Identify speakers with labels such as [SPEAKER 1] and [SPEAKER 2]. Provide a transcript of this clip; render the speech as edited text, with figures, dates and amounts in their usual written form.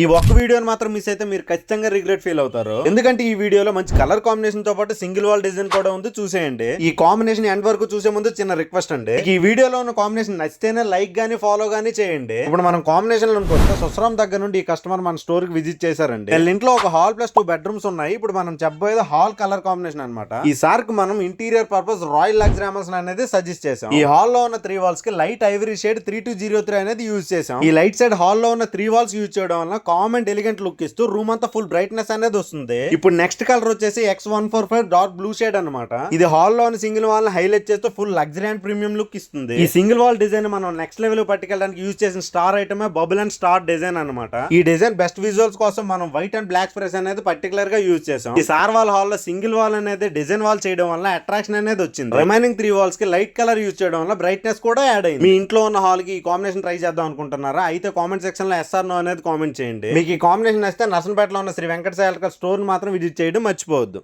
[SPEAKER 1] ఈ ఒక్క వీడియోని మాత్రం మిస్ అయితే మీరు ఖచ్చితంగా రిగ్రెట్ ఫీల్ అవుతారు. ఎందుకంటే ఈ వీడియోలో మంచి కలర్ కాంబినేషన్ తో పాటు సింగిల్ వాల్ డిజైన్ కూడా ఉంది, చూసేయండి. ఈ కాంబినేషన్ ఎండ్ వరకు చూసే ముందు చిన్న రిక్వెస్ట్ అండి, ఈ వీడియోలో ఉన్న కాంబినేషన్ నచ్చితేనే లైక్ గానీ ఫాలో గానీ చేయండి. ఇప్పుడు మనం కాంబినేషన్ లో వస్తే సుసరాం దగ్గర నుండి ఈ కస్టమర్ మన స్టోర్ కి విజిట్ చేశారండి. వీళ్ళ ఇంట్లో ఒక హాల్ ప్లస్ 2 బెడ్రూమ్స్ ఉన్నాయి. ఇప్పుడు మనం చెప్పబోయేది హాల్ కలర్ కాంబినేషన్ అనమాట. ఈ సార్ కి మనం interior purpose royal luxury emulsion అనేది సజెస్ట్ చేసాం. ఈ హాల్ లో ఉన్న 3 వాల్స్ కి లైట్ ఐవరీ షేడ్ 3203 అనేది యూజ్ చేసాం. ఈ లైట్ సైడ్ హాల్ లో ఉన్న 3 వాల్స్ యూజ్ చేయడం వల్ల కామన్ అండ్ ఎలిగెంట్ లుక్ ఇస్తూ రూమ్ అంతా ఫుల్ బ్రైట్నెస్ అనేది వస్తుంది. ఇప్పుడు నెక్స్ట్ కలర్ వచ్చేసి X145 డార్క్ బ్లూ షేడ్ అనమాట. ఇది హాల్ లోని సింగిల్ వాల్ హైలైట్ చేస్తూ full luxury and premium look ఇస్తుంది. ఈ సింగిల్ వాల్ డిజైన్ మనం నెక్స్ట్ లెవెల్ పట్టుకెళ్ళడానికి యూజ్ చేసిన star item bubble and star design అనమాట. ఈ డిజైన్ బెస్ట్ విజువల్స్ కోసం మనం వైట్ అండ్ బ్లాక్ స్ప్రేస్ అనేది పర్టికులర్ గా యూజ్ చేసాం. ఈ సార్ వాల్ హాల్ లో సింగిల్ వాల్ అనేది డిజైన్ వాల్ చేయడం వల్ల అట్రాక్షన్ అనేది వచ్చింది. రిమైనింగ్ 3 వాల్స్ కి లైట్ కలర్ యూజ్ చేయడం వల్ల బ్రైట్నెస్ కూడా యాడ్ అయింది. మీ ఇంట్లో ఉన్న హాల్ కి ఈ కాంబినేషన్ ట్రై చేద్దాం అనుకుంటున్నారా? అయితే కామెంట్ సెక్షన్ లో SR నో అనేది కామెంట్ చేయండి. మీకు ఈ కాంబినేషన్ నచ్చితే నర్సంపేటలో ఉన్న శ్రీ వెంకటసాయి ఎలక్ట్రికల్ స్టోర్ మాత్రం విజిట్ చేయడం మర్చిపోవద్దు.